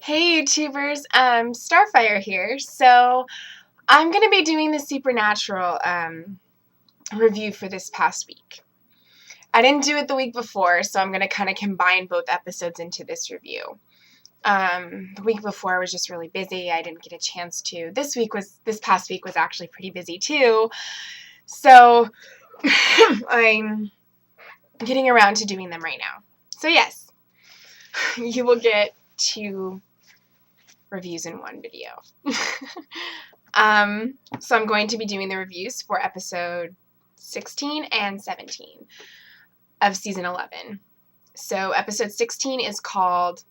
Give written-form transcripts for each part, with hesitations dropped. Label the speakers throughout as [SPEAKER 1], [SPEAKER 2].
[SPEAKER 1] Hey YouTubers, Starfire here. So I'm going to be doing the Supernatural review for this past week. I didn't do it the week before, so I'm going to kind of combine both episodes into this review. The week before I was just really busy. I didn't get a chance to. This past week was actually pretty busy too. So I'm getting around to doing them right now. So yes, you will get two reviews in one video. So I'm going to be doing the reviews for episode 16 and 17 of season 11. So episode 16 is called,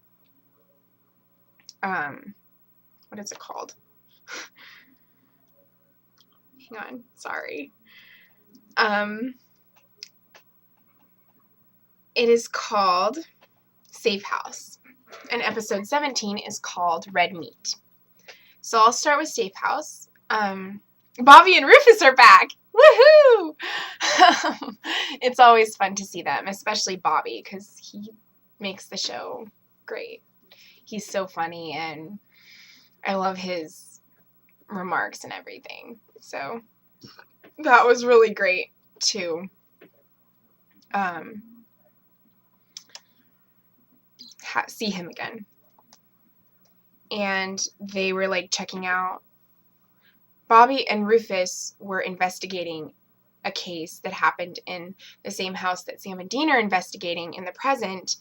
[SPEAKER 1] what is it called? Hang on, sorry. It is called Safe House, and episode 17 is called Red Meat. So I'll start with Safe House. Bobby and Rufus are back! Woohoo! It's always fun to see them, especially Bobby, because he makes the show great. He's so funny, and I love his remarks and everything. So that was really great to see him again. And they were like checking out. Bobby and Rufus were investigating a case that happened in the same house that Sam and Dean are investigating in the present.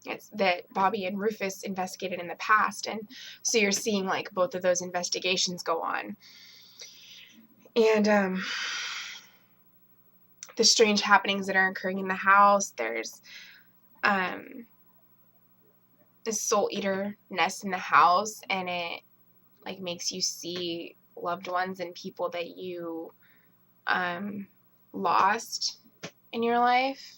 [SPEAKER 1] It's that Bobby and Rufus investigated in the past, and so you're seeing like both of those investigations go on. And the strange happenings that are occurring in the house. There's this soul eater nest in the house, and it like makes you see loved ones and people that you lost in your life.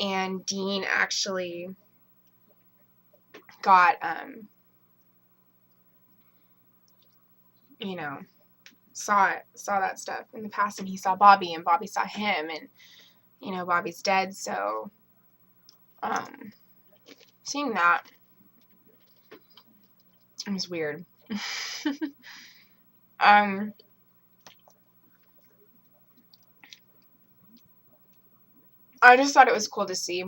[SPEAKER 1] And Dean actually got saw that stuff in the past, and he saw Bobby, and Bobby saw him, and Bobby's dead. So seeing that, it was weird. I just thought it was cool to see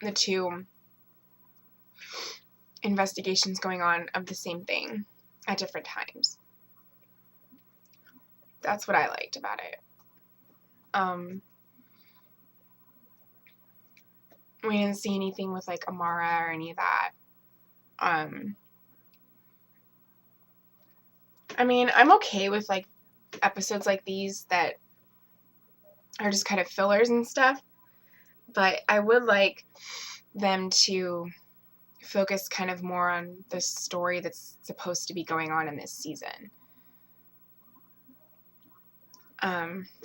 [SPEAKER 1] the two investigations going on of the same thing at different times. That's what I liked about it. We didn't see anything with like Amara or any of that. I mean, I'm okay with like episodes like these that are just kind of fillers and stuff, but I would like them to focus kind of more on the story that's supposed to be going on in this season.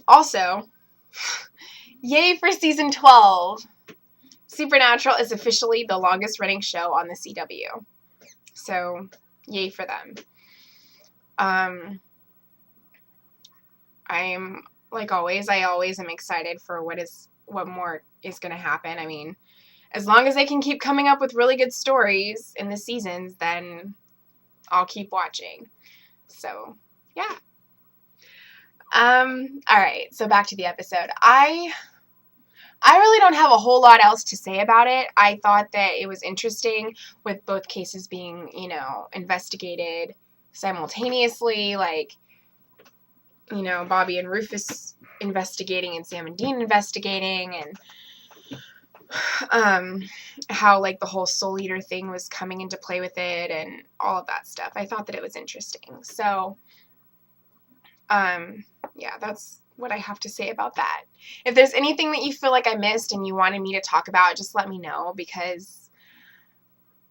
[SPEAKER 1] Also, yay for season 12! Supernatural is officially the longest running show on the CW. So, yay for them. I'm, like always, I always am excited for what more is going to happen. I mean, as long as they can keep coming up with really good stories in the seasons, then I'll keep watching. So, yeah. Alright, so back to the episode. I really don't have a whole lot else to say about it. I thought that it was interesting with both cases being, investigated simultaneously, like, Bobby and Rufus investigating and Sam and Dean investigating, and how, like, the whole Soul Eater thing was coming into play with it and all of that stuff. I thought that it was interesting. So, yeah, that's what I have to say about that. If there's anything that you feel like I missed and you wanted me to talk about, just let me know, because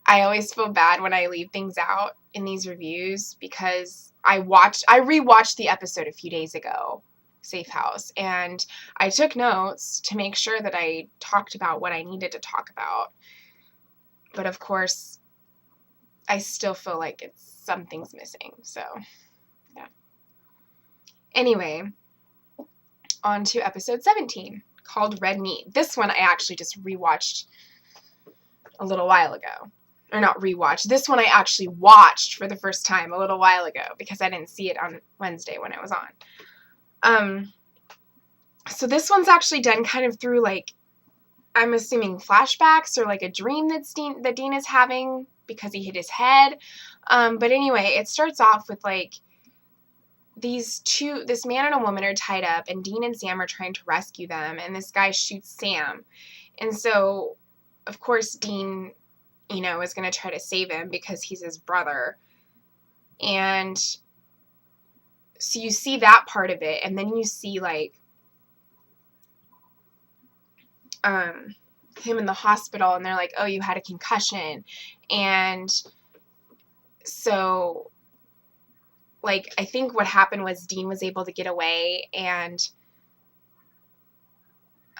[SPEAKER 1] I always feel bad when I leave things out in these reviews, because I rewatched the episode a few days ago, Safe House, and I took notes to make sure that I talked about what I needed to talk about. But of course, I still feel like something's missing, so yeah. Anyway, on to episode 17, called Red Meat. This one I actually just rewatched a little while ago. Or not rewatched. This one I actually watched for the first time a little while ago because I didn't see it on Wednesday when it was on. So this one's actually done kind of through, like, I'm assuming flashbacks or like a dream that Dean is having because he hit his head. But anyway, it starts off with like this man and a woman are tied up, and Dean and Sam are trying to rescue them, and this guy shoots Sam. And so, of course, Dean, is going to try to save him because he's his brother. And so you see that part of it, and then you see, like, him in the hospital, and they're like, oh, you had a concussion. And so, like, I think what happened was Dean was able to get away, and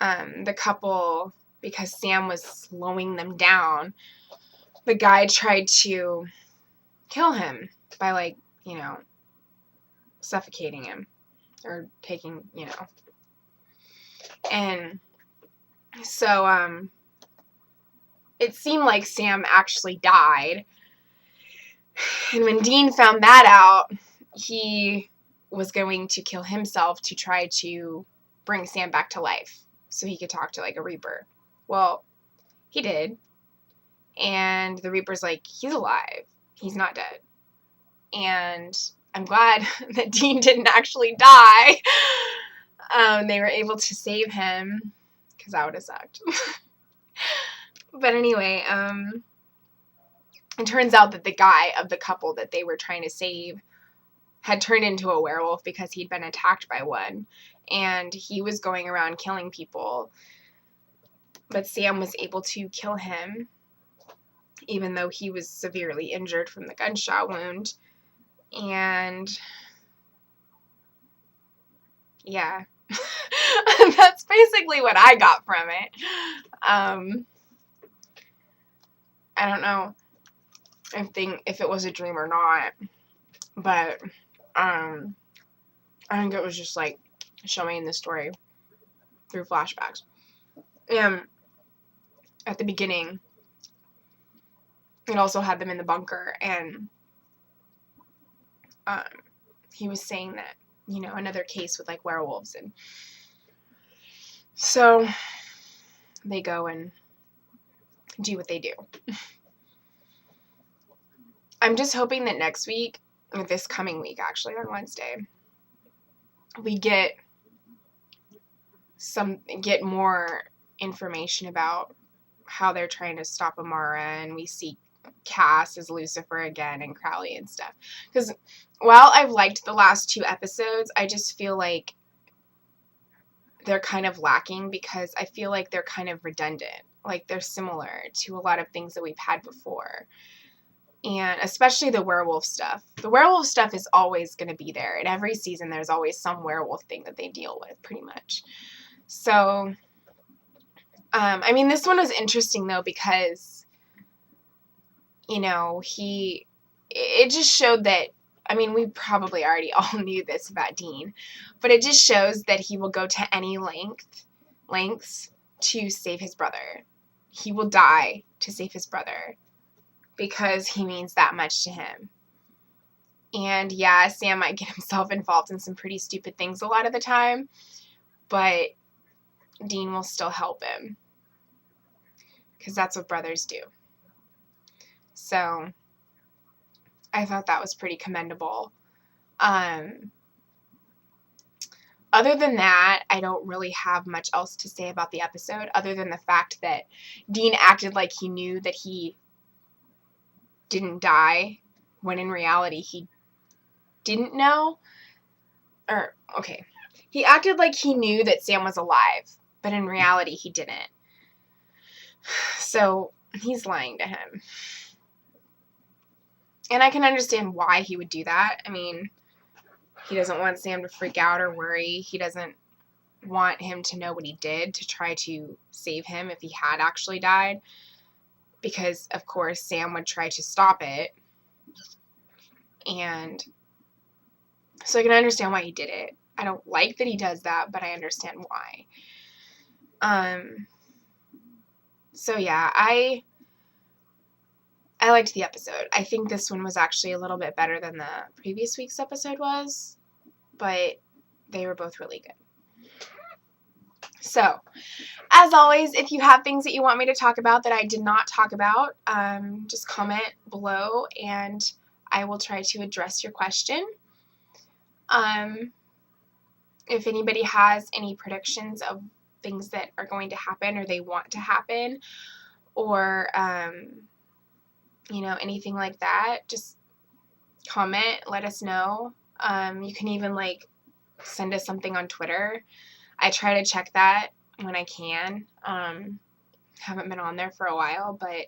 [SPEAKER 1] the couple, because Sam was slowing them down, the guy tried to kill him by, like, suffocating him or taking, and so it seemed like Sam actually died. And when Dean found that out, he was going to kill himself to try to bring Sam back to life so he could talk to, like, a Reaper. Well, he did. And the Reaper's like, he's alive. He's not dead. And I'm glad that Dean didn't actually die. They were able to save him, because that would have sucked. But anyway, it turns out that the guy of the couple that they were trying to save had turned into a werewolf because he'd been attacked by one, and he was going around killing people. But Sam was able to kill him, even though he was severely injured from the gunshot wound. And yeah, that's basically what I got from it. I don't know if it was a dream or not, but I think it was just, like, showing the story through flashbacks. At the beginning, it also had them in the bunker, and he was saying that, another case with, like, werewolves, and so they go and do what they do. I'm just hoping that next week, or this coming week, actually, on Wednesday, we get more information about how they're trying to stop Amara, and we see Cass as Lucifer again, and Crowley and stuff. Because while I've liked the last 2 episodes, I just feel like they're kind of lacking, because I feel like they're kind of redundant. Like, they're similar to a lot of things that we've had before. And especially the werewolf stuff. The werewolf stuff is always going to be there. In every season, there's always some werewolf thing that they deal with, pretty much. So, I mean, this one was interesting, though, because, it just showed that, I mean, we probably already all knew this about Dean, but it just shows that he will go to any lengths to save his brother. He will die to save his brother, because he means that much to him. And yeah, Sam might get himself involved in some pretty stupid things a lot of the time, but Dean will still help him, because that's what brothers do. So I thought that was pretty commendable. Other than that, I don't really have much else to say about the episode, other than the fact that Dean acted like he knew that he didn't die, when in reality he didn't know. Or, okay, he acted like he knew that Sam was alive, but in reality he didn't. So he's lying to him. And I can understand why he would do that. I mean, he doesn't want Sam to freak out or worry. He doesn't want him to know what he did to try to save him if he had actually died. Because, of course, Sam would try to stop it. And so I can understand why he did it. I don't like that he does that, but I understand why. So yeah, I I liked the episode. I think this one was actually a little bit better than the previous week's episode was, but they were both really good. So, as always, if you have things that you want me to talk about that I did not talk about, just comment below and I will try to address your question. If anybody has any predictions of things that are going to happen or they want to happen, or anything like that, just comment, let us know. You can even send us something on Twitter. I try to check that when I can. Haven't been on there for a while, but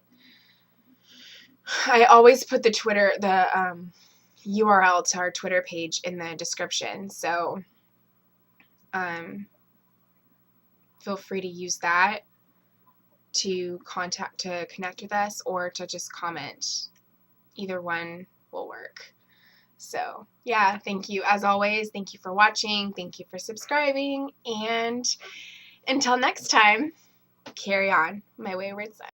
[SPEAKER 1] I always put the URL to our Twitter page in the description, so feel free to use that to connect with us, or to just comment. Either one will work. So yeah, thank you as always. Thank you for watching. Thank you for subscribing. And until next time, carry on, my wayward son.